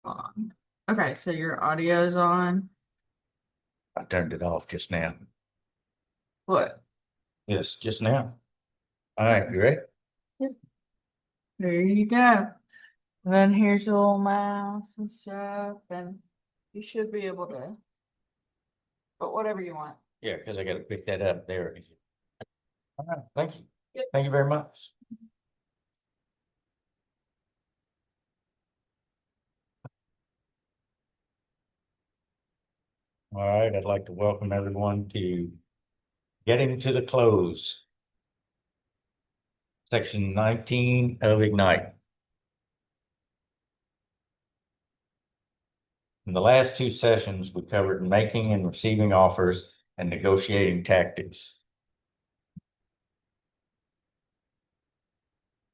On. Okay, so your audio's on. I turned it off just now. What? Yes, just now. All right, you ready? Yep. There you go. And then here's your little mouse and stuff, and you should be able to put whatever you want. Yeah, because I got to pick that up there. All right, thank you. Thank you very much. All right, I'd like to welcome everyone to Getting to the Close, section 19 of Ignite. In the last two sessions, we covered making and receiving offers and negotiating tactics.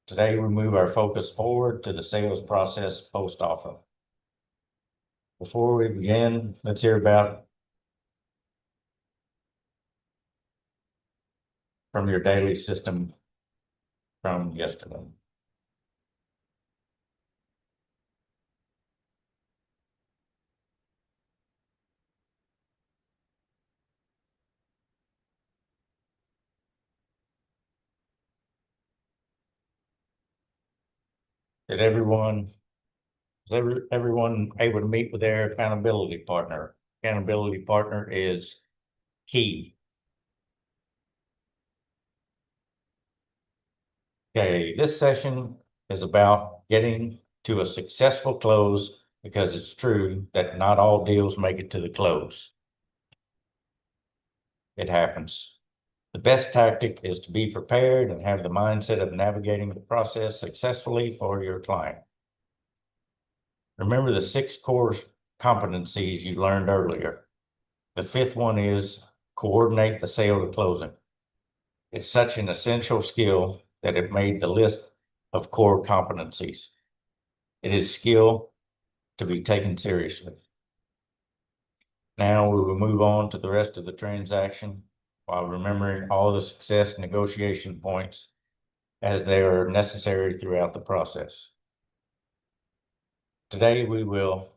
Today, we move our focus forward to the sales process post-offer. Before we begin, let's hear about from your daily system from yesterday. Did everyone able to meet with their accountability partner? Accountability partner is key. Okay, this session is about getting to a successful close because it's true that not all deals make it to the close. It happens. The best tactic is to be prepared and have the mindset of navigating the process successfully for your client. Remember the 6 core competencies you learned earlier. The 5th one is coordinate the sale to closing. It's such an essential skill that it made the list of core competencies. It is skill to be taken seriously. Now we will move on to the rest of the transaction while remembering all the success negotiation points as they are necessary throughout the process. Today we will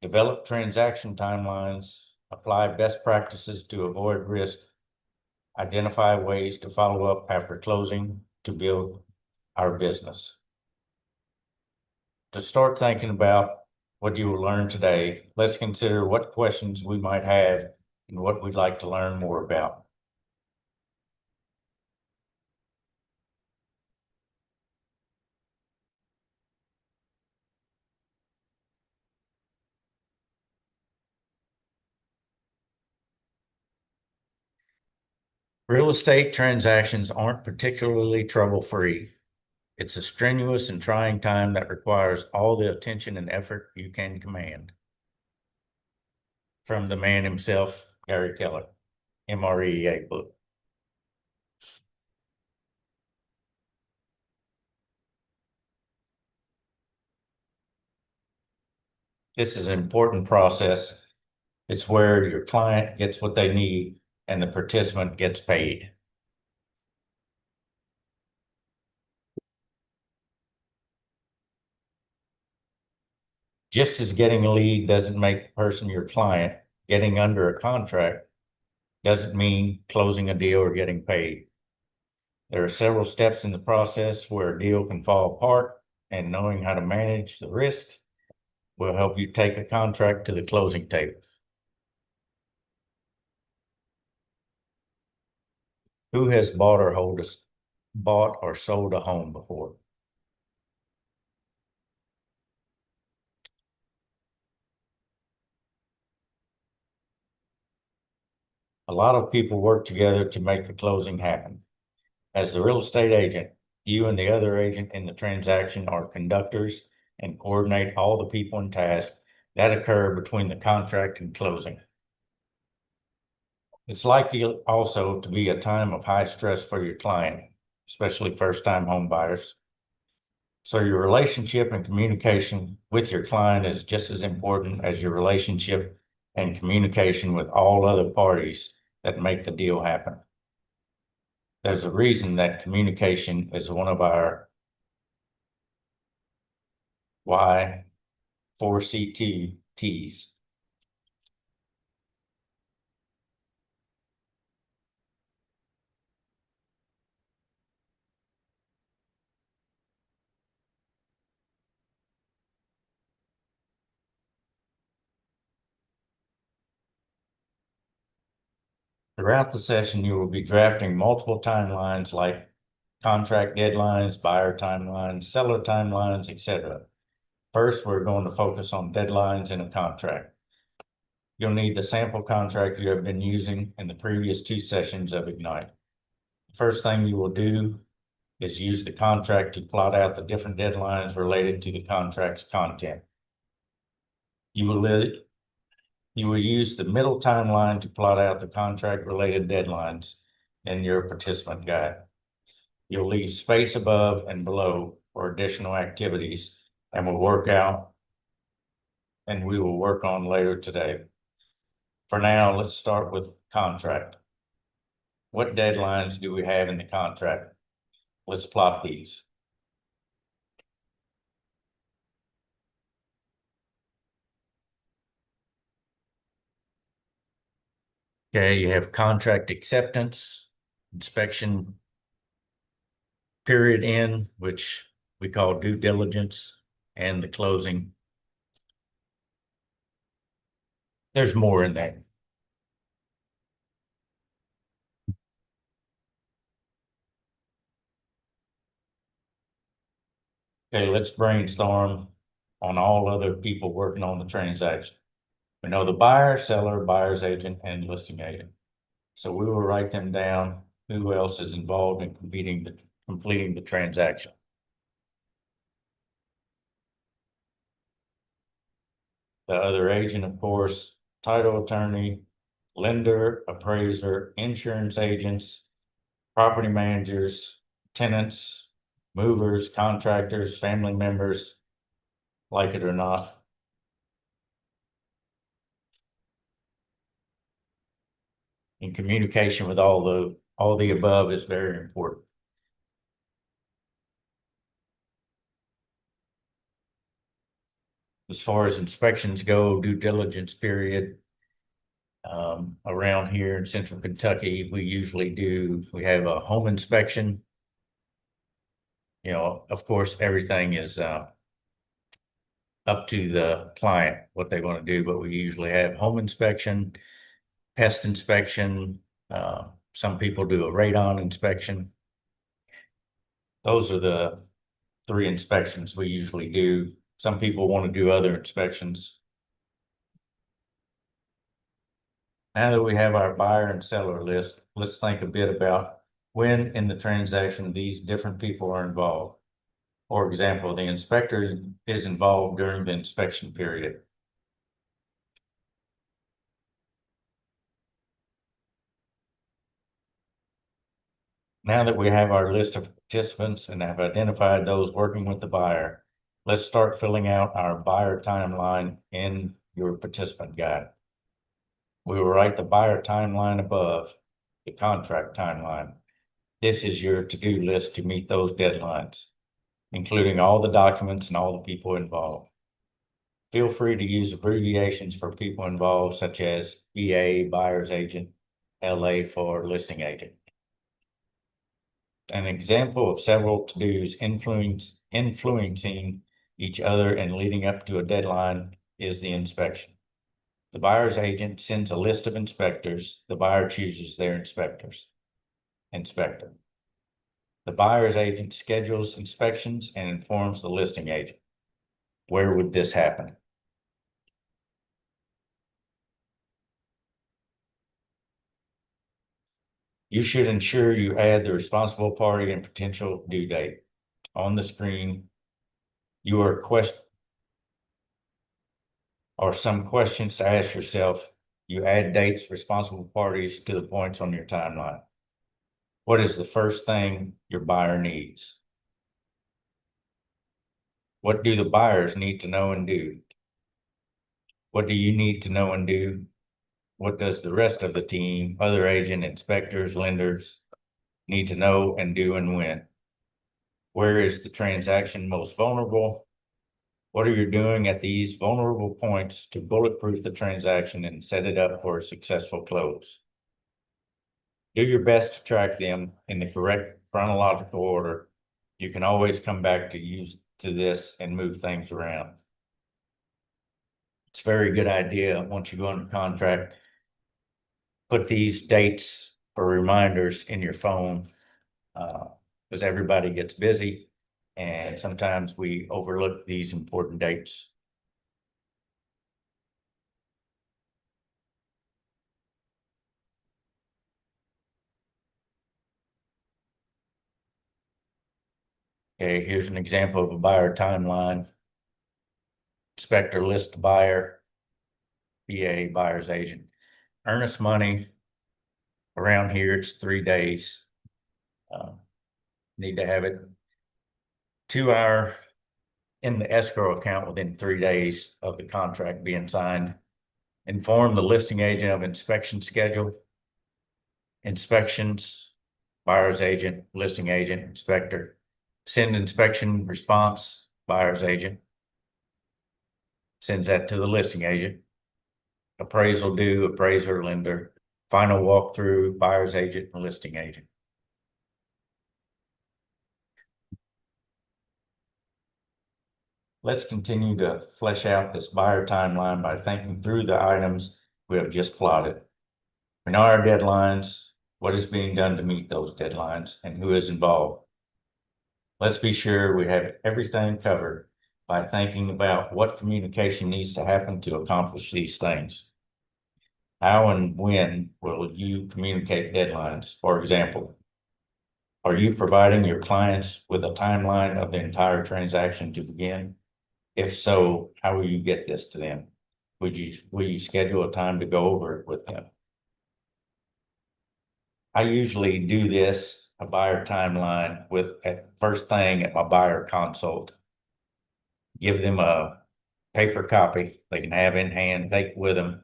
develop transaction timelines, apply best practices to avoid risk, identify ways to follow up after closing to build our business. To start thinking about what you will learn today, let's consider what questions we might have and what we'd like to learn more about. Real estate transactions aren't particularly trouble-free. It's a strenuous and trying time that requires all the attention and effort you can command. From the man himself, Gary Keller, MREA book. This is an important process. It's where your client gets what they need and the participant gets paid. Just as getting a lead doesn't make the person your client, getting under a contract doesn't mean closing a deal or getting paid. There are several steps in the process where a deal can fall apart, and knowing how to manage the risks will help you take a contract to the closing table. Who has bought or sold a home before? A lot of people work together to make the closing happen. As the real estate agent, you and the other agent in the transaction are conductors and coordinate all the people and tasks that occur between the contract and closing. It's likely also to be a time of high stress for your client, especially first-time home buyers. So your relationship and communication with your client is just as important as your relationship and communication with all other parties that make the deal happen. There's a reason that communication is one of our why 4C2Ts. Throughout the session, you will be drafting multiple timelines like contract deadlines, buyer timelines, seller timelines, etc. First, we're going to focus on deadlines in a contract. You'll need the sample contract you have been using in the previous 2 sessions of Ignite. The first thing you will do is use the contract to plot out the different deadlines related to the contract's content. You will use the middle timeline to plot out the contract-related deadlines in your participant guide. You'll leave space above and below for additional activities and we will work on later today. For now, let's start with contract. What deadlines do we have in the contract? Let's plot these. Okay, you have contract acceptance, inspection period end, which we call due diligence, and the closing. There's more in there. Okay, let's brainstorm on all other people working on the transaction. We know the buyer, seller, buyer's agent, and listing agent. So we will write them down. Who else is involved in completing the transaction? The other agent, of course, title attorney, lender, appraiser, insurance agents, property managers, tenants, movers, contractors, family members, like it or not. And communication with all the above is very important. As far as inspections go, due diligence period, around here in Central Kentucky, we have a home inspection. You know, of course, everything is up to the client, what they want to do, but we usually have home inspection, pest inspection. Some people do a radon inspection. Those are the 3 inspections we usually do. Some people want to do other inspections. Now that we have our buyer and seller list, let's think a bit about when in the transaction these different people are involved. For example, the inspector is involved during the inspection period. Now that we have our list of participants and have identified those working with the buyer, let's start filling out our buyer timeline in your participant guide. We will write the buyer timeline above the contract timeline. This is your to-do list to meet those deadlines, including all the documents and all the people involved. Feel free to use abbreviations for people involved, such as BA, buyer's agent, LA for listing agent. An example of several to-dos influencing each other and leading up to a deadline is the inspection. The buyer's agent sends a list of inspectors. The buyer chooses their inspector. The buyer's agent schedules inspections and informs the listing agent. Where would this happen? You should ensure you add the responsible party and potential due date. On the screen, some questions to ask yourself. You add dates, responsible parties to the points on your timeline. What is the first thing your buyer needs? What do the buyers need to know and do? What do you need to know and do? What does the rest of the team, other agent, inspectors, lenders need to know and do and when? Where is the transaction most vulnerable? What are you doing at these vulnerable points to bulletproof the transaction and set it up for a successful close? Do your best to track them in the correct chronological order. You can always come back to this and move things around. It's a very good idea once you go under contract. Put these dates for reminders in your phone because everybody gets busy and sometimes we overlook these important dates. Okay, here's an example of a buyer timeline. Inspector list buyer, BA buyer's agent. Earnest money, around here it's 3 days. Need to have it 2 hour in the escrow account within 3 days of the contract being signed. Inform the listing agent of inspection schedule. Inspections, buyer's agent, listing agent, inspector. Send inspection response, buyer's agent. Sends that to the listing agent. Appraisal due, appraiser, lender. Final walkthrough, buyer's agent and listing agent. Let's continue to flesh out this buyer timeline by thinking through the items we have just plotted. We know our deadlines, what is being done to meet those deadlines, and who is involved. Let's be sure we have everything covered by thinking about what communication needs to happen to accomplish these things. How and when will you communicate deadlines? For example, are you providing your clients with a timeline of the entire transaction to begin? If so, how will you get this to them? Will you schedule a time to go over it with them? I usually do this, a buyer timeline at first thing at my buyer consult. Give them a paper copy they can have in hand, take with them,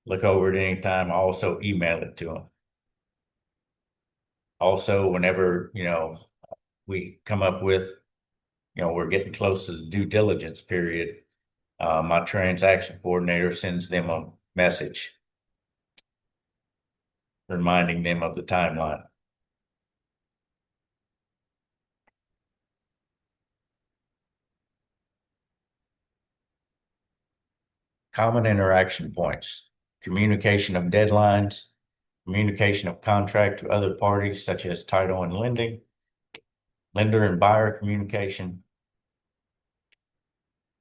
look over it anytime. I also email it to them. Also, whenever, we come up with, we're getting close to the due diligence period, my transaction coordinator sends them a message reminding them of the timeline. Common interaction points: communication of deadlines, communication of contract to other parties such as title and lending, lender and buyer communication,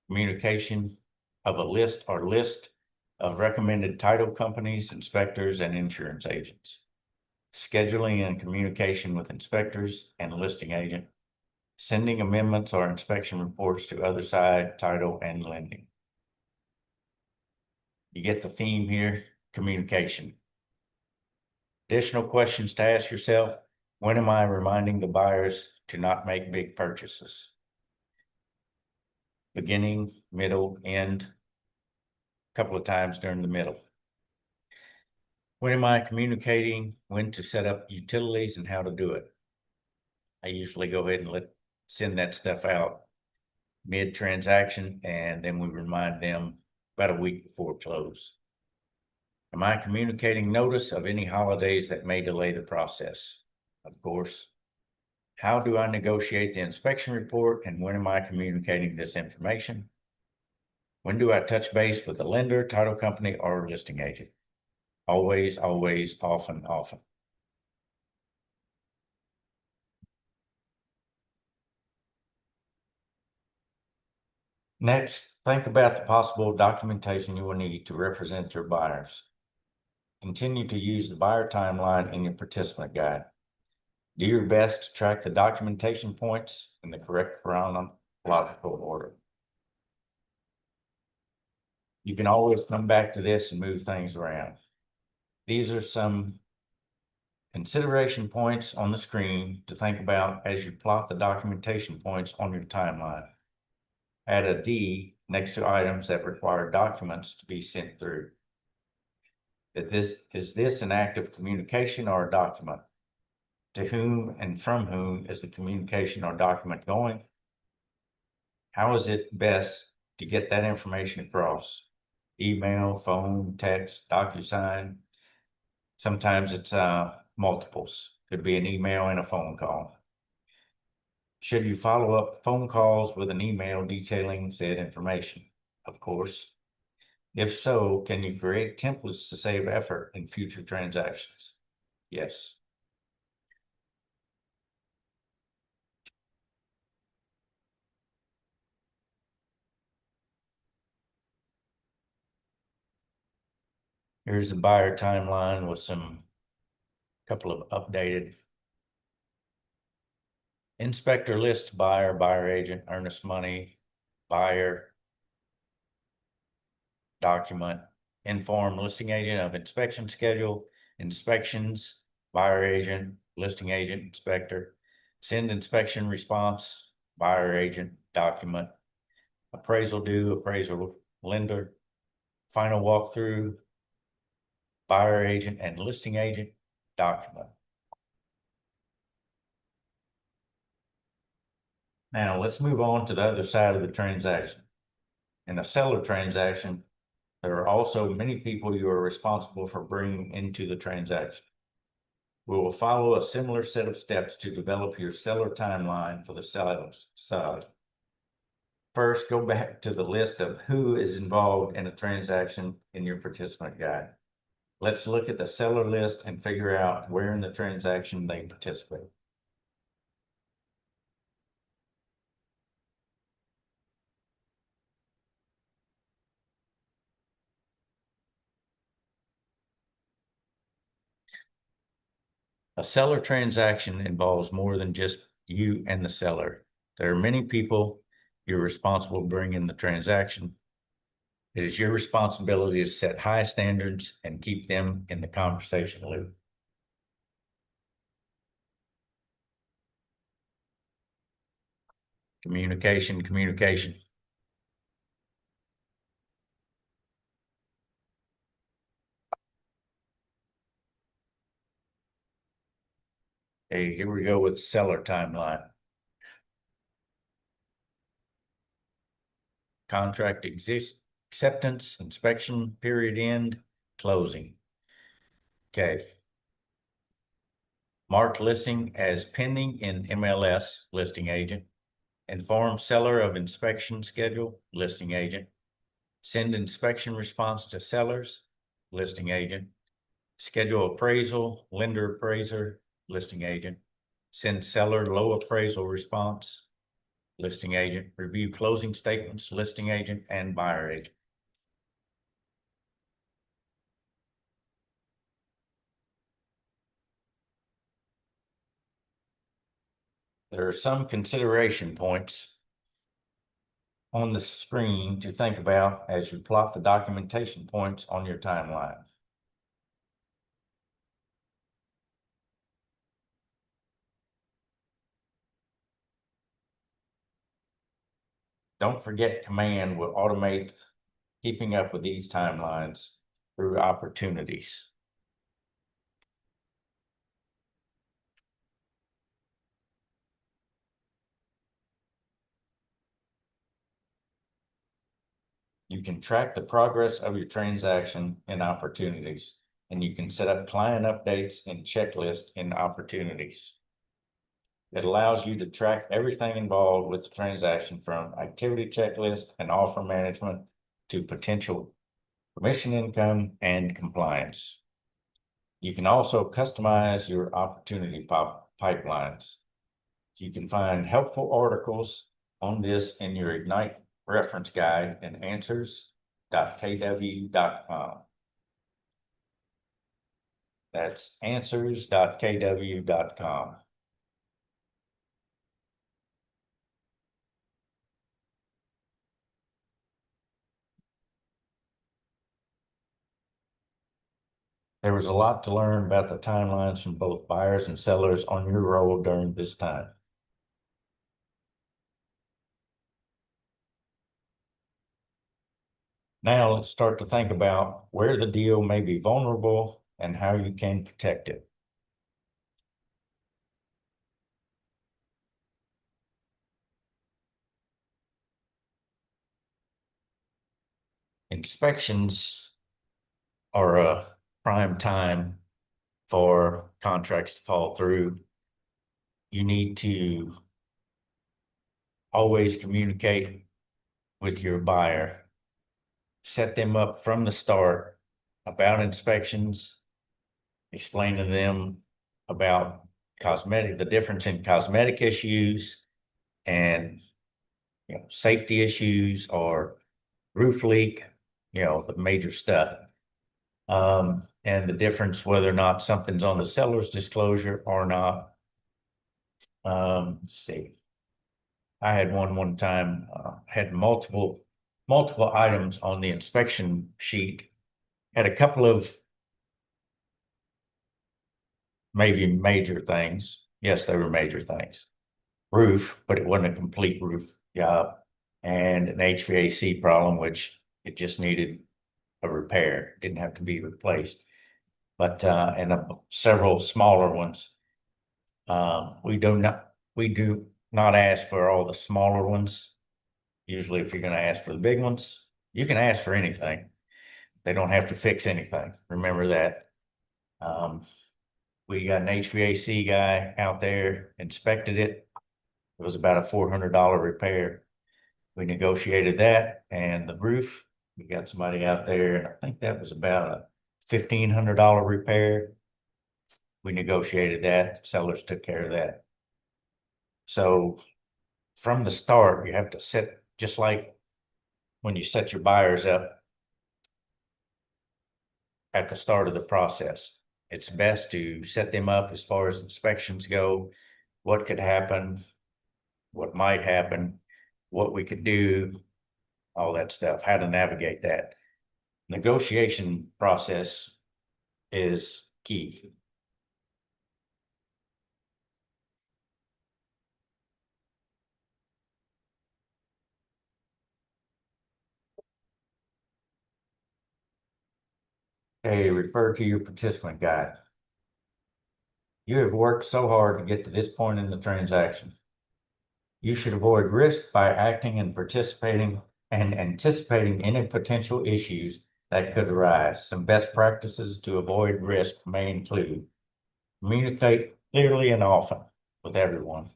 communication of a list of recommended title companies, inspectors, and insurance agents, scheduling and communication with inspectors and listing agent, sending amendments or inspection reports to other side, title, and lending. You get the theme here: communication. Additional questions to ask yourself: when am I reminding the buyers to not make big purchases? Beginning, middle, end, a couple of times during the middle. When am I communicating when to set up utilities and how to do it? I usually go ahead and send that stuff out mid-transaction, and then we remind them about a week before close. Am I communicating notice of any holidays that may delay the process? Of course. How do I negotiate the inspection report, and when am I communicating this information? When do I touch base with the lender, title company, or listing agent? Always, always, often, often. Next, think about the possible documentation you will need to represent your buyers. Continue to use the buyer timeline in your participant guide. Do your best to track the documentation points in the correct chronological order. You can always come back to this and move things around. These are some consideration points on the screen to think about as you plot the documentation points on your timeline. Add a D next to items that require documents to be sent through. Is this an act of communication or a document? To whom and from whom is the communication or document going? How is it best to get that information across? Email, phone, text, DocuSign. Sometimes it's multiples. Could be an email and a phone call. Should you follow up phone calls with an email detailing said information? Of course. If so, can you create templates to save effort in future transactions? Yes. Here's the buyer timeline with some couple of updated. Inspector list buyer, buyer agent, earnest money, buyer, document, inform listing agent of inspection schedule, inspections, buyer agent, listing agent, inspector, send inspection response, buyer agent, document, appraisal due, appraisal lender, final walkthrough, buyer agent and listing agent, document. Now let's move on to the other side of the transaction. In a seller transaction, there are also many people you are responsible for bringing into the transaction. We will follow a similar set of steps to develop your seller timeline for the seller's side. First, go back to the list of who is involved in a transaction in your participant guide. Let's look at the seller list and figure out where in the transaction they participate. A seller transaction involves more than just you and the seller. There are many people you're responsible for bringing in the transaction. It is your responsibility to set high standards and keep them in the conversation loop. Communication, communication. Hey, here we go with seller timeline. Contract acceptance, inspection, period end, closing. Okay. Mark listing as pending in MLS, listing agent. Inform seller of inspection schedule, listing agent. Send inspection response to sellers, listing agent. Schedule appraisal, lender appraiser, listing agent. Send seller low appraisal response, listing agent. Review closing statements, listing agent and buyer agent. There are some consideration points on the screen to think about as you plot the documentation points on your timeline. Don't forget Command will automate keeping up with these timelines through opportunities. You can track the progress of your transaction in opportunities, and you can set up client updates and checklist in opportunities. It allows you to track everything involved with the transaction from activity checklist and offer management to potential commission income and compliance. You can also customize your opportunity pipelines. You can find helpful articles on this in your Ignite reference guide and answers.kw.com. That's answers.kw.com. There was a lot to learn about the timelines from both buyers and sellers on your role during this time. Now let's start to think about where the deal may be vulnerable and how you can protect it. inspections are a prime time for contracts to fall through. You need to always communicate with your buyer. Set them up from the start about inspections, explain to them about the difference in cosmetic issues and safety issues or roof leak, the major stuff. And the difference whether or not something's on the seller's disclosure or not. Let's see. I had one time, had multiple items on the inspection sheet, had a couple of maybe major things. Yes, they were major things. Roof, but it wasn't a complete roof job, and an HVAC problem, which it just needed a repair. It didn't have to be replaced. But and several smaller ones. We do not ask for all the smaller ones. Usually, if you're going to ask for the big ones, you can ask for anything. They don't have to fix anything. Remember that. We got an HVAC guy out there, inspected it. It was about a $400 repair. We negotiated that, and the roof, we got somebody out there, and I think that was about a $1,500 repair. We negotiated that. Sellers took care of that. So from the start, you have to set, just like when you set your buyers up at the start of the process. It's best to set them up as far as inspections go, what could happen, what might happen, what we could do, all that stuff, how to navigate that. Negotiation process is key. Okay, refer to your participant guide. You have worked so hard to get to this point in the transaction. You should avoid risk by acting and participating and anticipating any potential issues that could arise. Some best practices to avoid risk may include communicate clearly and often with everyone.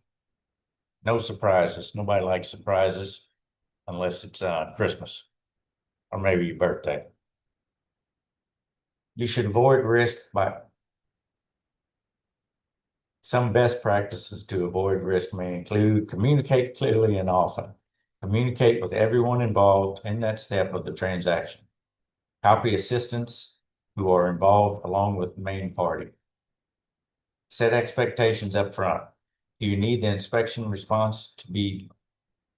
No surprises. Nobody likes surprises unless it's Christmas or maybe your birthday. You should avoid risk by some best practices to avoid risk may include communicate clearly and often. Communicate with everyone involved in that step of the transaction. Copy assistants who are involved along with the main party. Set expectations up front. Do you need the inspection response to be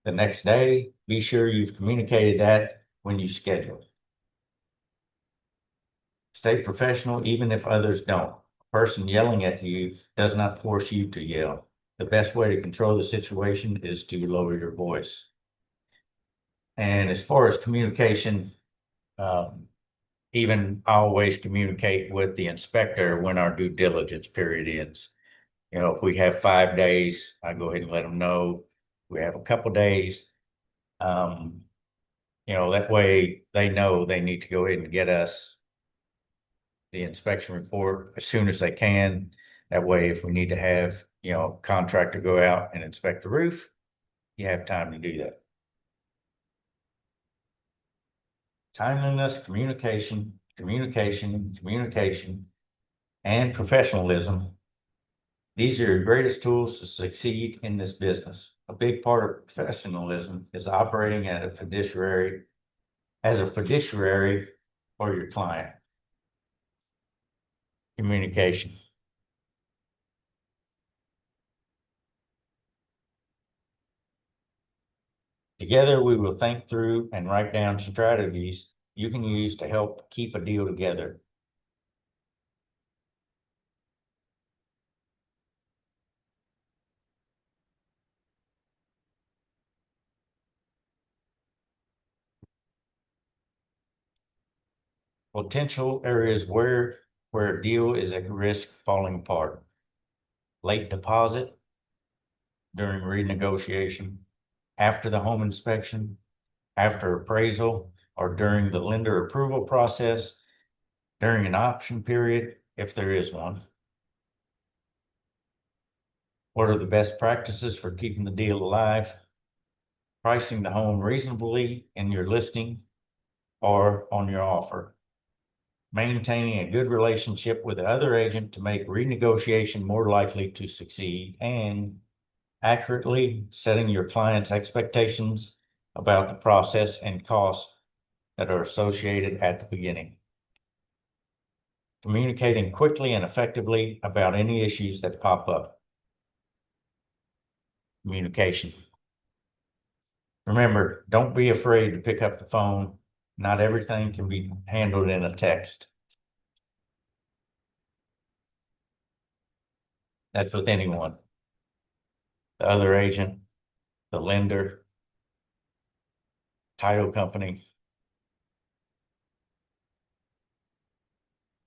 the next day? Be sure you've communicated that when you schedule. Stay professional even if others don't. A person yelling at you does not force you to yell. The best way to control the situation is to lower your voice. And as far as communication, even I always communicate with the inspector when our due diligence period ends. If we have 5 days, I go ahead and let them know. We have a couple days. That way they know they need to go ahead and get us the inspection report as soon as they can. That way, if we need to have, a contractor go out and inspect the roof, you have time to do that. Timeliness, communication, and professionalism. These are your greatest tools to succeed in this business. A big part of professionalism is operating as a fiduciary for your client. Communication. Together, we will think through and write down strategies you can use to help keep a deal together. Potential areas where a deal is at risk falling apart. Late deposit during renegotiation, after the home inspection, after appraisal, or during the lender approval process, during an option period, if there is one? What are the best practices for keeping the deal alive? Pricing the home reasonably in your listing or on your offer. Maintaining a good relationship with the other agent to make renegotiation more likely to succeed, and accurately setting your client's expectations about the process and costs that are associated at the beginning. Communicating quickly and effectively about any issues that pop up. Communication. Remember, don't be afraid to pick up the phone. Not everything can be handled in a text. That's with anyone. The other agent, the lender, title company.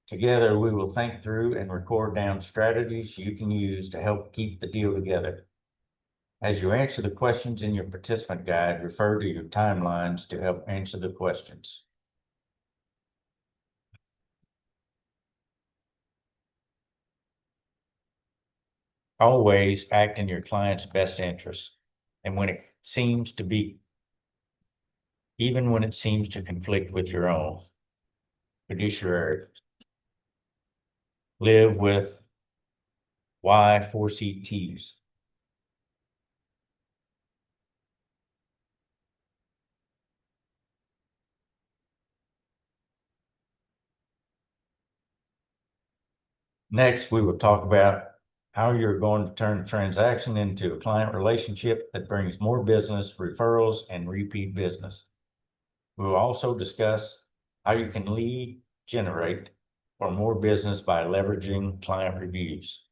Together, we will think through and record down strategies you can use to help keep the deal together. As you answer the questions in your participant guide, refer to your timelines to help answer the questions. Always act in your client's best interest. And when it seems to be, even when it seems to conflict with your own, fiduciary. Live with Y4CTs. Next, we will talk about how you're going to turn a transaction into a client relationship that brings more business, referrals, and repeat business. We will also discuss how you can lead generate for more business by leveraging client reviews.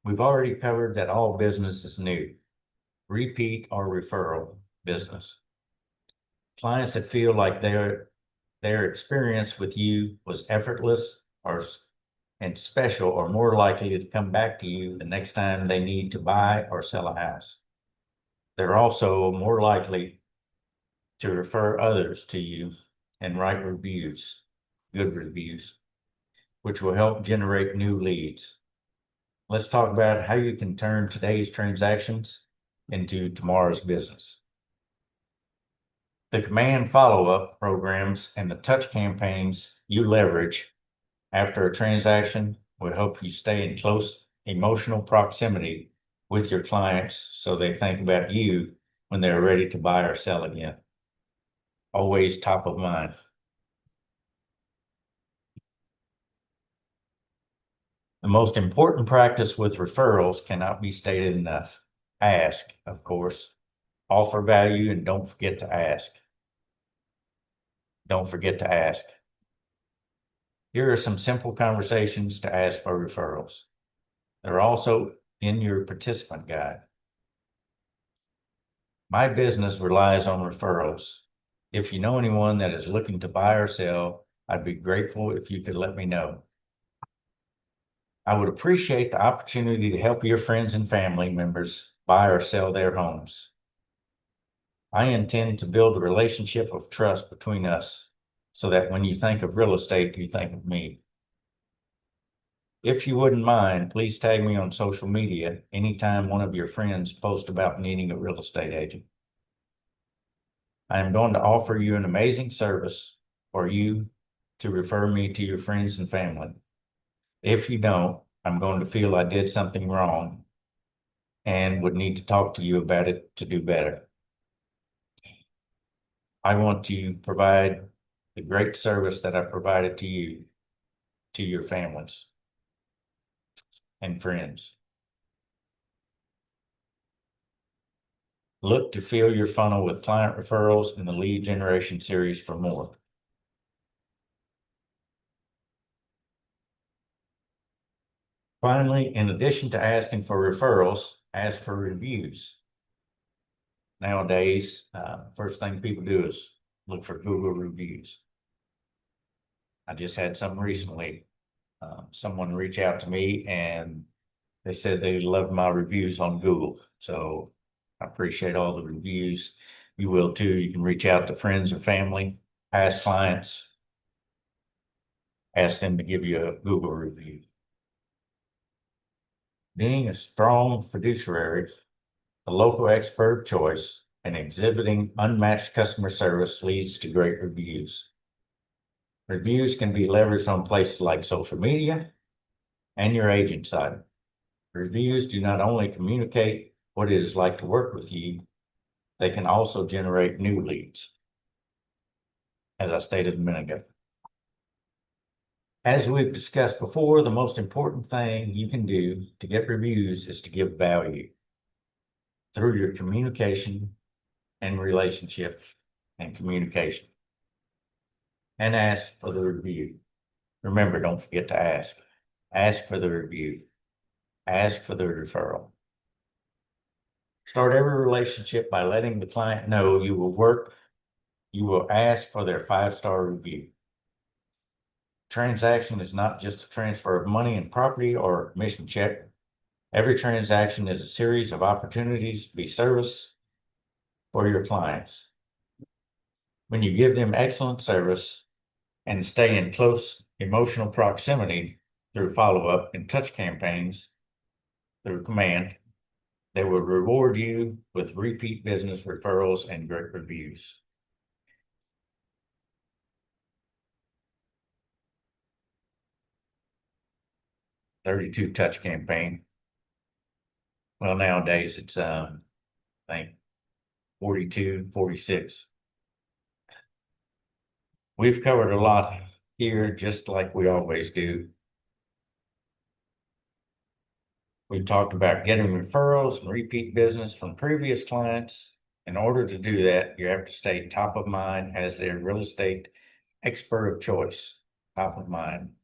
We've already covered that all business is new, repeat or referral business. Clients that feel like their experience with you was effortless and special are more likely to come back to you the next time they need to buy or sell a house. They're also more likely to refer others to you and write reviews, good reviews, which will help generate new leads. Let's talk about how you can turn today's transactions into tomorrow's business. The command follow-up programs and the touch campaigns you leverage after a transaction will help you stay in close emotional proximity with your clients so they think about you when they're ready to buy or sell again. Always top of mind. The most important practice with referrals cannot be stated enough. Ask, of course. Offer value and don't forget to ask. Don't forget to ask. Here are some simple conversations to ask for referrals. They're also in your participant guide. My business relies on referrals. If you know anyone that is looking to buy or sell, I'd be grateful if you could let me know. I would appreciate the opportunity to help your friends and family members buy or sell their homes. I intend to build a relationship of trust between us so that when you think of real estate, you think of me. If you wouldn't mind, please tag me on social media anytime one of your friends posts about needing a real estate agent. I am going to offer you an amazing service for you to refer me to your friends and family. If you don't, I'm going to feel I did something wrong and would need to talk to you about it to do better. I want to provide the great service that I provided to you, to your families and friends. Look to fill your funnel with client referrals in the lead generation series for more. Finally, in addition to asking for referrals, ask for reviews. Nowadays, first thing people do is look for Google reviews. I just had some recently. Someone reach out to me and They said they loved my reviews on Google, so I appreciate all the reviews. You will too. You can reach out to friends or family, past clients, ask them to give you a Google review. Being a strong fiduciary, a local expert of choice, and exhibiting unmatched customer service leads to great reviews. Reviews can be leveraged on places like social media and your agent site. Reviews do not only communicate what it is like to work with you, they can also generate new leads, as I stated a minute ago. As we've discussed before, the most important thing you can do to get reviews is to give value through your communication and relationship and communication. And ask for the review. Remember, don't forget to ask. Ask for the review. Ask for the referral. Start every relationship by letting the client know you will ask for their 5-star review. Transaction is not just a transfer of money and property or a commission check. Every transaction is a series of opportunities to be service for your clients. When you give them excellent service and stay in close emotional proximity through follow-up and touch campaigns through command, they will reward you with repeat business, referrals, and great reviews. "32 touch campaign." Well, nowadays it's I think 42, 46. We've covered a lot here, just like we always do. We've talked about getting referrals and repeat business from previous clients. In order to do that, you have to stay top of mind as their real estate expert of choice. Top of mind.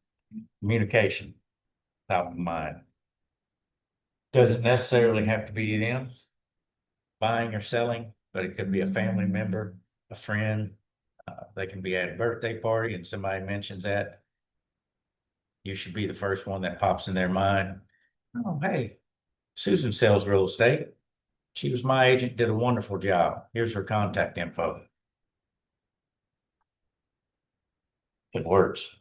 Communication, top of mind. Doesn't necessarily have to be them buying or selling, but it could be a family member, a friend. They can be at a birthday party and somebody mentions that. You should be the first one that pops in their mind. "Oh, hey, Susan sells real estate. She was my agent, did a wonderful job. Here's her contact info." It works.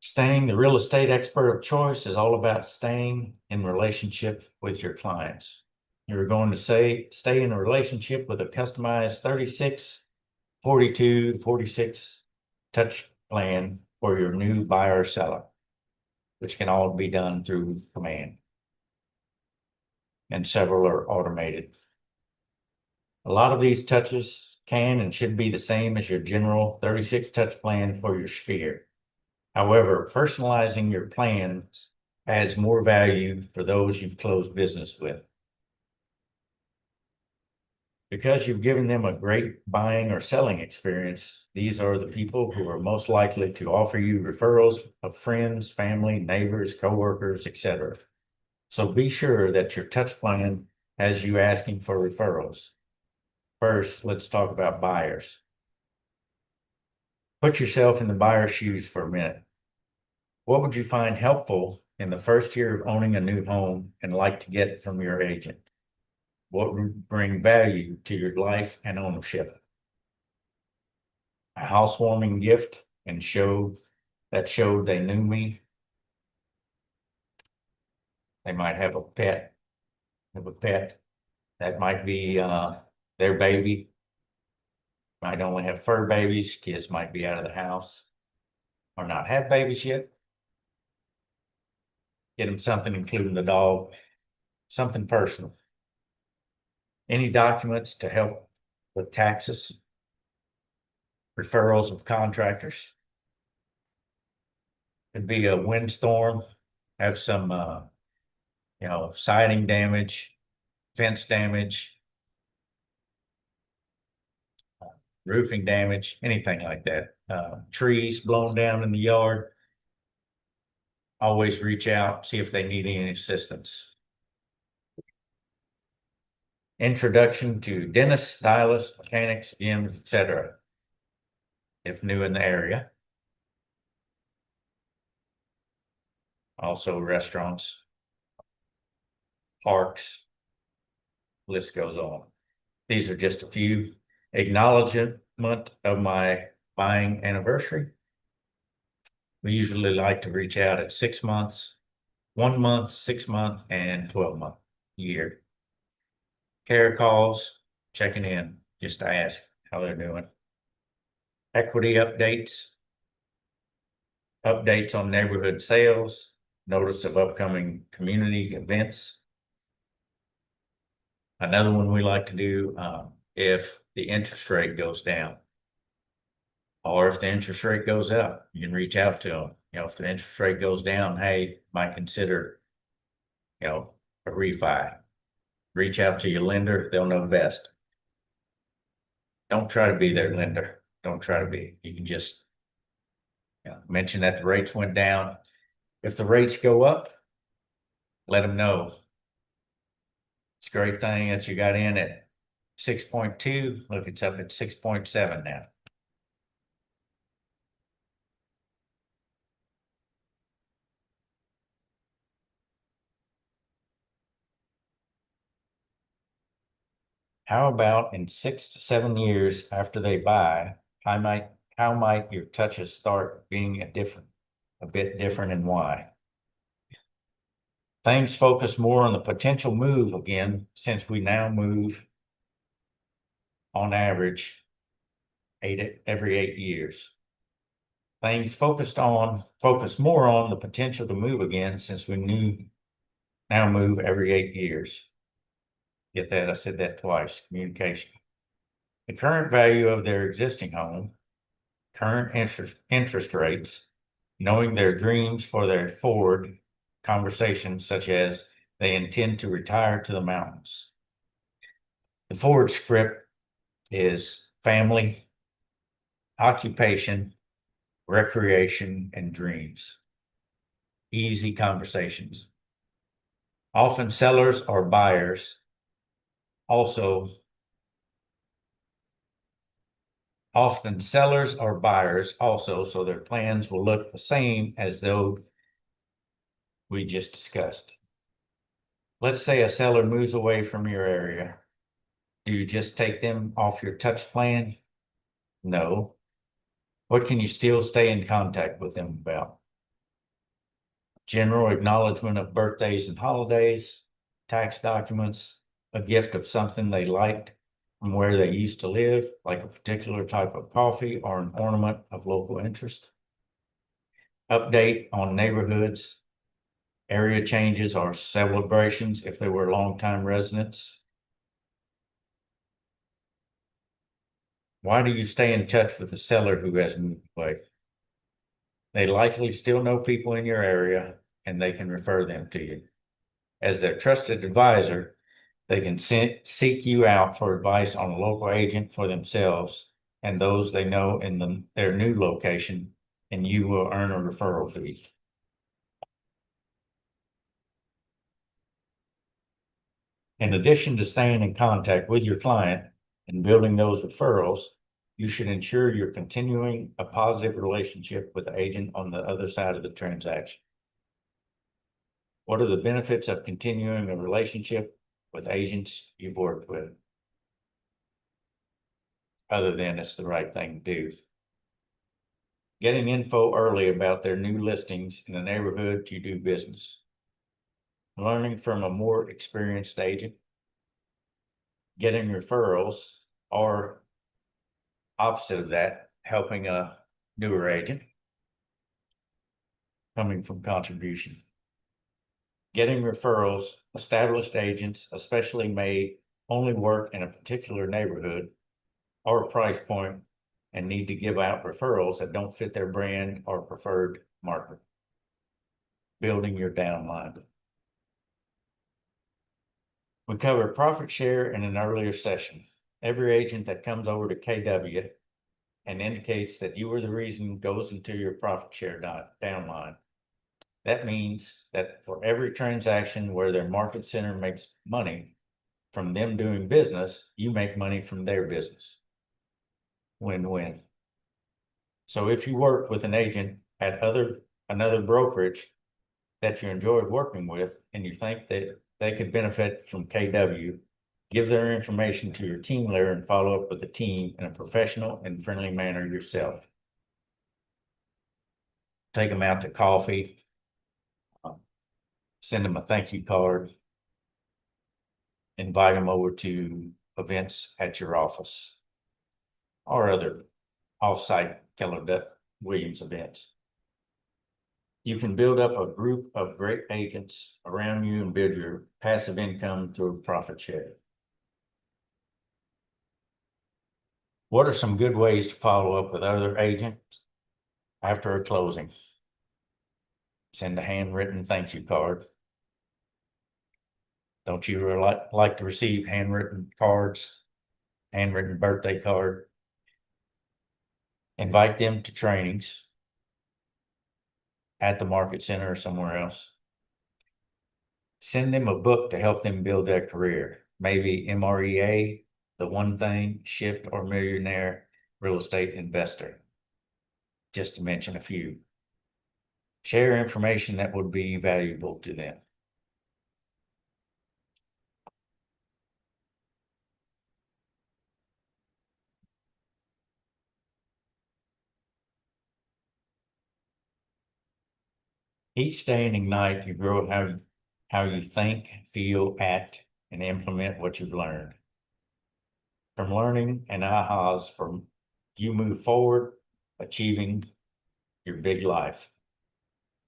Staying the real estate expert of choice is all about staying in relationship with your clients. You're going to stay in a relationship with a customized 36, 42, 46 touch plan for your new buyer or seller, which can all be done through command. And several are automated. A lot of these touches can and should be the same as your general 36 touch plan for your sphere. However, personalizing your plans adds more value for those you've closed business with. Because you've given them a great buying or selling experience, these are the people who are most likely to offer you referrals of friends, family, neighbors, coworkers, etc. So be sure that your touch plan has you asking for referrals. First, let's talk about buyers. Put yourself in the buyer's shoes for a minute. What would you find helpful in the first year of owning a new home and like to get from your agent? What would bring value to your life and ownership? A housewarming gift and showed they knew me. They might have a pet. That might be their baby. Might only have fur babies. Kids might be out of the house or not have babies yet. Get them something, including the dog, something personal. Any documents to help with taxes, referrals of contractors. Could be a windstorm, have some, siding damage, fence damage, roofing damage, anything like that. Trees blown down in the yard. Always reach out, see if they need any assistance. Introduction to dentists, stylists, mechanics, gyms, etc. if new in the area. Also restaurants, parks, list goes on. These are just a few. Acknowledgement of my buying anniversary. We usually like to reach out at 6 months, 1 month, 6 month, and 12-month year. Care calls, checking in, just to ask how they're doing. Equity updates, updates on neighborhood sales, notice of upcoming community events. Another one we like to do, if the interest rate goes down, or if the interest rate goes up, you can reach out to them. You know, if the interest rate goes down, hey, might consider, you know, a refi. Reach out to your lender, they'll know best. Don't try to be their lender. Don't try to be. You can just, you know, mention that the rates went down. If the rates go up, let them know. It's a great thing that you got in at 6.2. Look, it's up at 6.7 now. How about in 6 to 7 years after they buy, how might your touches start being a bit different, and why? Things focus more on the potential move again, since we now move on average every 8 years. Things focus more on the potential to move again, since we now move every 8 years. Get that? I said that twice. Communication. The current value of their existing home, current interest rates, knowing their dreams for their forward conversations, such as they intend to retire to the mountains. The forward script is family, occupation, recreation, and dreams. Easy conversations. Often sellers or buyers also so their plans will look the same as though we just discussed. Let's say a seller moves away from your area. Do you just take them off your touch plan? No. What can you still stay in contact with them about? General acknowledgement of birthdays and holidays, tax documents, a gift of something they liked from where they used to live, like a particular type of coffee or an ornament of local interest. Update on neighborhoods, area changes or celebrations if they were longtime residents. Why do you stay in touch with the seller who has moved away? They likely still know people in your area and they can refer them to you. As their trusted advisor, they can seek you out for advice on a local agent for themselves and those they know in their new location, and you will earn a referral fee. In addition to staying in contact with your client and building those referrals, you should ensure you're continuing a positive relationship with the agent on the other side of the transaction. What are the benefits of continuing a relationship with agents you've worked with? Other than it's the right thing to do. Getting info early about their new listings in the neighborhood you do business. Learning from a more experienced agent. Getting referrals, or opposite of that, helping a newer agent. Coming from contribution. Getting referrals, established agents, especially may only work in a particular neighborhood or price point and need to give out referrals that don't fit their brand or preferred market. Building your downline. We covered profit share in an earlier session. Every agent that comes over to KW and indicates that you were the reason goes into your profit share downline. That means that for every transaction where their market center makes money from them doing business, you make money from their business. Win-win. So if you work with an agent at another brokerage that you enjoy working with and you think that they could benefit from KW, give their information to your team leader and follow up with the team in a professional and friendly manner yourself. Take them out to coffee, send them a thank you card, invite them over to events at your office or other off-site Keller Williams events. You can build up a group of great agents around you and build your passive income through profit share. What are some good ways to follow up with other agents after a closing? Send a handwritten thank you card. Don't you like to receive handwritten cards, handwritten birthday card? Invite them to trainings at the market center or somewhere else. Send them a book to help them build their career. Maybe MREA, The One Thing, Shift, or Millionaire Real Estate Investor, just to mention a few. Share information that would be valuable to them. Each day in Ignite, you grow how you think, feel, act, and implement what you've learned. From learning and ahas, from you move forward, achieving your big life.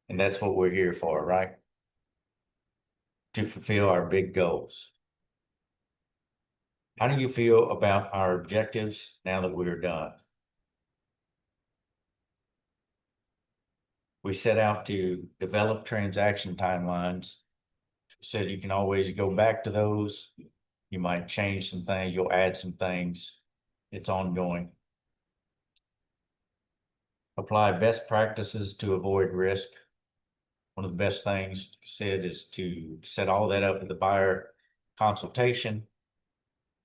And that's what we're here for, right? To fulfill our big goals. How do you feel about our objectives now that we're done? We set out to develop transaction timelines. Said you can always go back to those. You might change some things, you'll add some things. It's ongoing. Apply best practices to avoid risk. One of the best things said is to set all that up with the buyer consultation,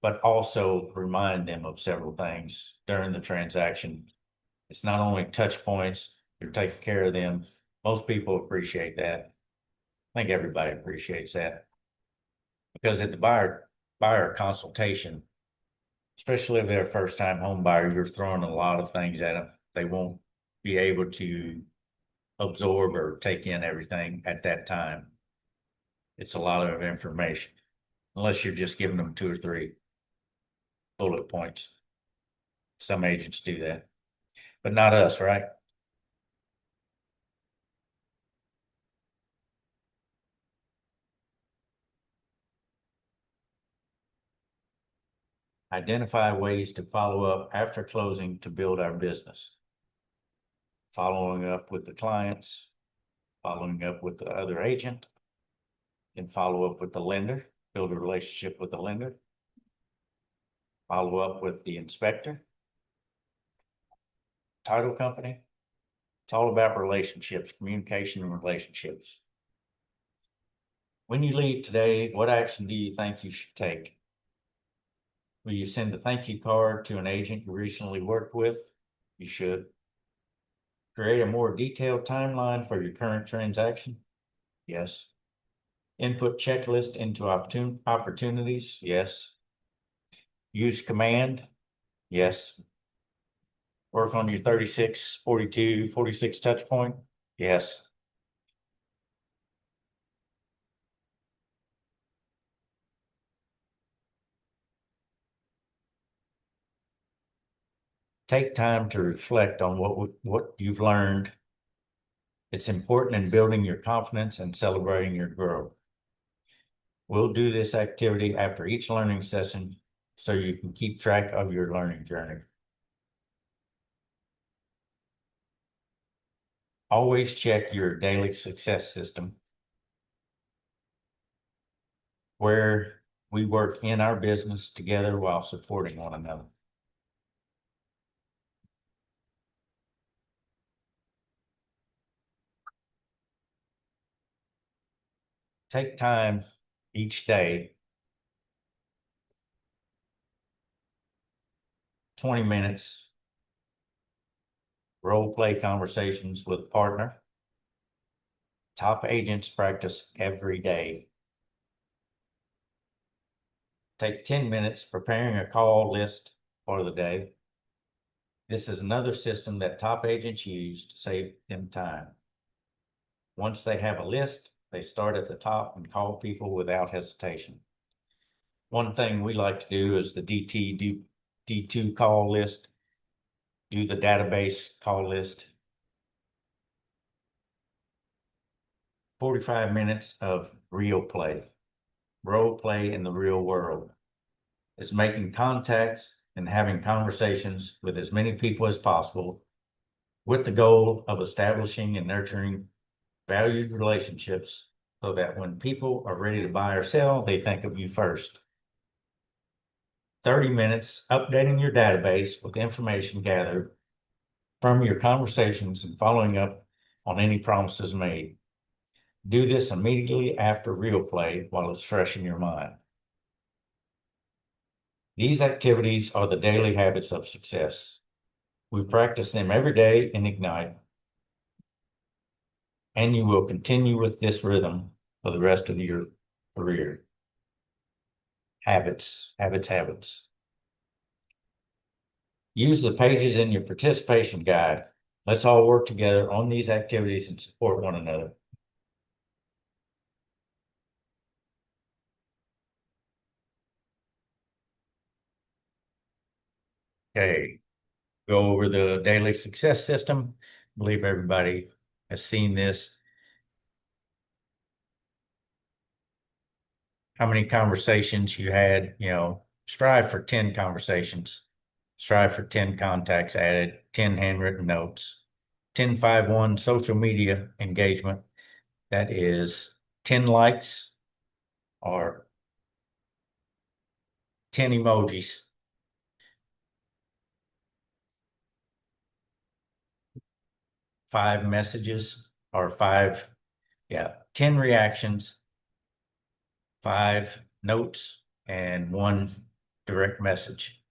but also remind them of several things during the transaction. It's not only touch points, you're taking care of them. Most people appreciate that. I think everybody appreciates that. Because at the buyer consultation, especially if they're a first-time home buyer, you're throwing a lot of things at them. They won't be able to absorb or take in everything at that time. It's a lot of information, unless you're just giving them 2 or 3 bullet points. Some agents do that, but not us, right? Identify ways to follow up after closing to build our business. Following up with the clients, following up with the other agent, and follow up with the lender, build a relationship with the lender, follow up with the inspector, title company. It's all about relationships, communication and relationships. When you leave today, what action do you think you should take? Will you send a thank you card to an agent you recently worked with? You should. Create a more detailed timeline for your current transaction? Yes. Input checklist into opportunities? Yes. Use command? Yes. Work on your 36, 42, 46 touch point? Yes. Take time to reflect on what you've learned. It's important in building your confidence and celebrating your growth. We'll do this activity after each learning session so you can keep track of your learning journey. Always check your daily success system, where we work in our business together while supporting one another. Take time each day, 20 minutes, role play conversations with a partner. Top agents practice every day. Take 10 minutes preparing a call list for the day. This is another system that top agents use to save them time. Once they have a list, they start at the top and call people without hesitation. One thing we like to do is the D2 call list, do the database call list. 45 minutes of real play, role play in the real world. It's making contacts and having conversations with as many people as possible with the goal of establishing and nurturing valued relationships so that when people are ready to buy or sell, they think of you first. 30 minutes updating your database with information gathered from your conversations and following up on any promises made. Do this immediately after real play while it's fresh in your mind. These activities are the daily habits of success. We practice them every day in Ignite, and you will continue with this rhythm for the rest of your career. Habits, habits, habits. Use the pages in your participation guide. Let's all work together on these activities and support one another. Okay, go over the daily success system. I believe everybody has seen this. How many conversations you had, strive for 10 conversations, strive for 10 contacts added, 10 handwritten notes, 10-5-1 social media engagement. That is 10 likes or 10 emojis. 5 messages or 10 reactions, 5 notes, and 1 direct message.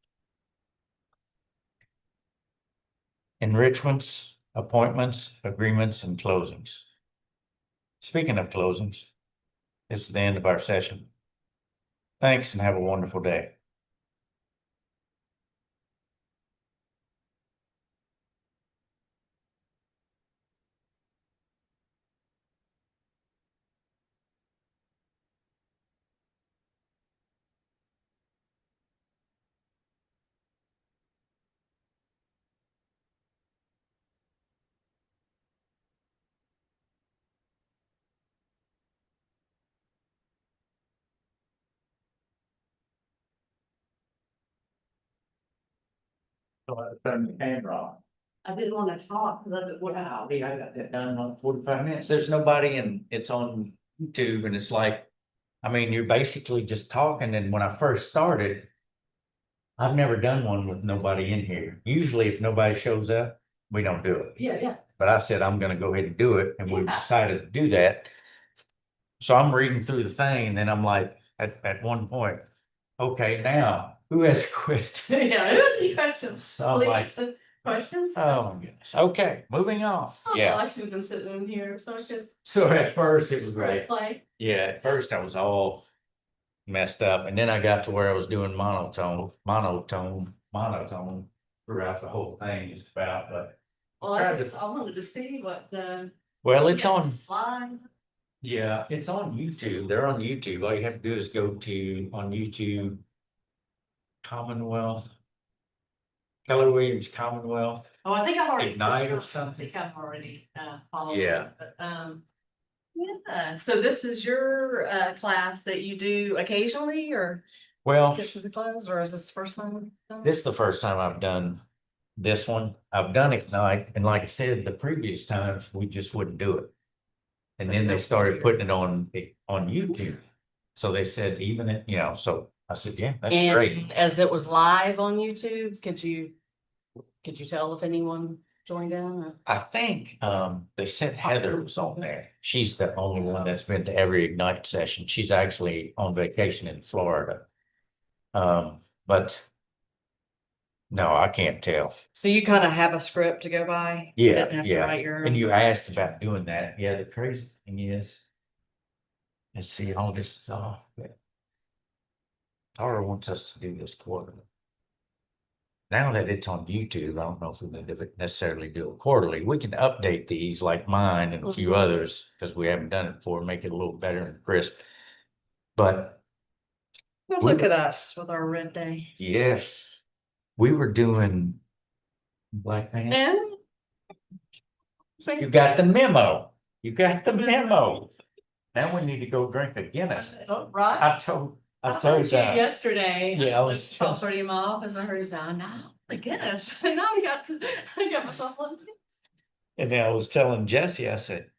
Enrichments, appointments, agreements, and closings. Speaking of closings, this is the end of our session. Thanks and have a wonderful day. Turn the camera on. I didn't want to talk, because I didn't want Wow, to. I got that done in like 45 minutes. There's nobody and it's on YouTube and it's like, you're basically just talking. And when I first started, I've never done one with nobody in here. Usually if nobody shows up, we don't do it. Yeah. But I said, I'm gonna go ahead and do it. And we Yeah. decided to do that. So I'm reading through the thing and then I'm like, at one point, okay, now who has a question? Yeah, it was any questions. So I'm like, Please, questions? oh my goodness. Okay, moving on. Oh, Yeah. I should have been sitting in here, so I could. So at first it was great. Play. Yeah, at first I was all messed up, and then I got to where I was doing monotone throughout the whole thing just about, but Well, I wanted to see what the. well, it's yes, on, slide. yeah, it's on YouTube. They're on YouTube. All you have to do is go to on YouTube Commonwealth, Keller Williams Commonwealth. Oh, I think I've already. Ignite or I something. think I've already followed. Yeah. it, But, yeah, so this is your class that you do occasionally or Well, get to the close, or is this the first time? this is the first time I've done this one. I've done Ignite, and like I said, the previous times we just wouldn't do it. And then they started putting it on YouTube. So they said so I said, yeah, that's great. And as it was live on YouTube, could you tell if anyone joined in? Or? I think they said Heather was on there. She's the only one that's been to every Ignite session. She's actually on vacation in Florida. But No, I can't tell. So you kind of have a script to go by? You didn't have to Yeah. write your And own? you asked about doing that. Yeah, the crazy thing is, let's see, all this is off. Tara wants us to do this quarterly. Now that it's on YouTube, I don't know if we necessarily do it quarterly. We can update these like mine and a few Mhm. others because we haven't done it before, make it a little better and crisp. But Well, we look were- at us with our red day. yes, we were doing Black Panther. And You got the memo. You got the memo. Now we need to go drink a Guinness. right. I told I heard you that. yesterday. Yeah, I was Stop starting him off as I heard you say, no, my goodness. Now I got myself one. And then I was telling Jesse, I said,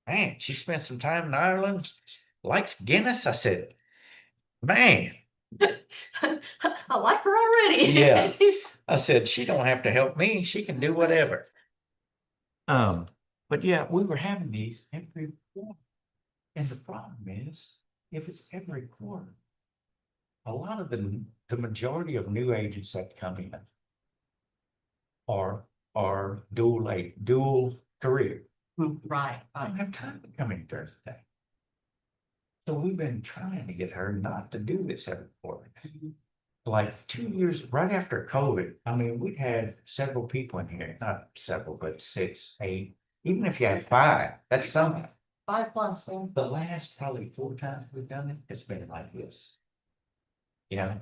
man, she spent some time in Ireland, likes Guinness. I said, man, I like her already. yeah. I said, she don't have to help me. She can do whatever. But yeah, we were having these every quarter. And the problem is, if it's every quarter, a lot of the majority of new agents that come in are dual career. Right. I don't have time to come in during the day. So we've been trying to get her not to do this every quarter. Like 2 years, right after COVID, I mean, we had several people in here, not several, but 6, 8. Even if you had 5, that's something. 5+. The last probably 4 times we've done it, it's been like this. Yeah,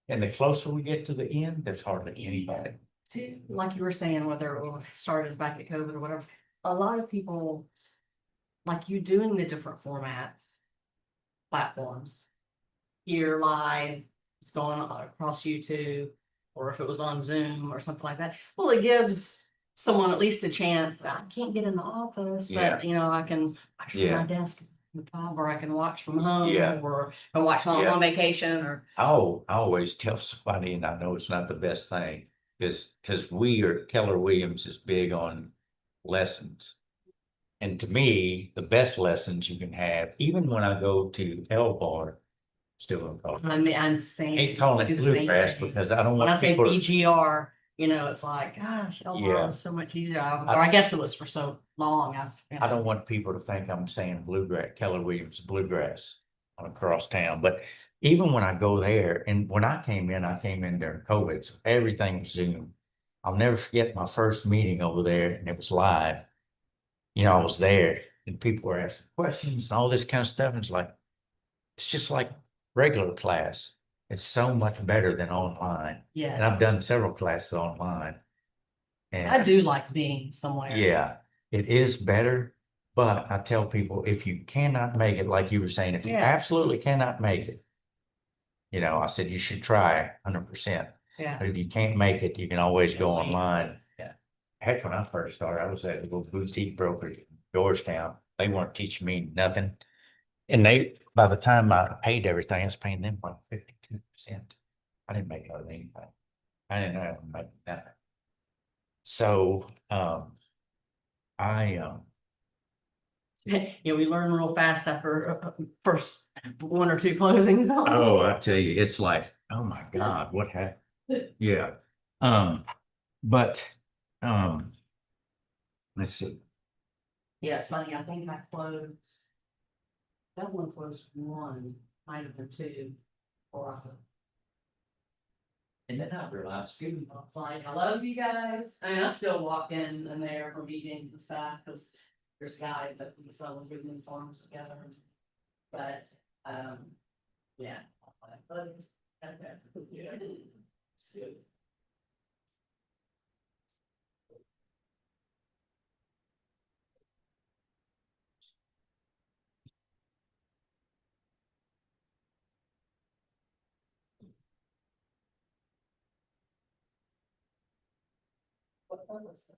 and the closer we get to the end, there's hardly anybody. Too, like you were saying, whether it was started back at COVID or whatever, a lot of people, like you doing the different formats, platforms, here live, it's going across YouTube, or if it was on Zoom or something like that. Well, it gives someone at least a chance. I can't get in the office, Yeah. but you know, I can watch from Yeah. my desk at the top, or I can watch from home, Yeah. or I watch while I'm Yeah. on vacation, or I always tell somebody, and I know it's not the best thing, because Keller Williams is big on lessons. And to me, the best lessons you can have, even when I go to L Bar, still I'm saying. ain't calling do it the same bluegrass thing. because I don't When I want say people. BGR, you know, it's like, gosh, Yeah. LR is so much easier. Or I guess it was for so long. I don't want people to think I'm saying bluegrass, Keller Williams bluegrass on across town. But even when I go there, and when I came in during COVID, so everything was Zoom. I'll never forget my first meeting over there, and it was live. You know, I was there, and people were asking questions and all this kind of stuff. And it's just like regular class. It's so much better than online. And I've Yes, done several classes online. And I do like being somewhere. yeah, it is better. But I tell people, if you cannot make it, like you were saying, if you Yeah. absolutely cannot make it, you know, I said you should try 100%. Yeah. But if you can't make it, you can always go Yeah. online. Yeah. Heck, when I first started, I was at a little boutique broker in Georgetown. They weren't teaching me nothing. And by the time I paid everything, I was paying them like 52%. I didn't make out of anything. I didn't know how to make nothing. So, I, Yeah, we learn real fast after first 1 or 2 closings. oh, I tell you, it's like, oh my God, what happened? Yeah. But, let's see. Yeah, it's funny. I think I closed. That one closed 1, might have been 2, or And then I realized too, it's like, I love you guys. I mean, I still walk in there for meetings and stuff, because there's a guy that we sell good uniforms together. But, yeah. What was it?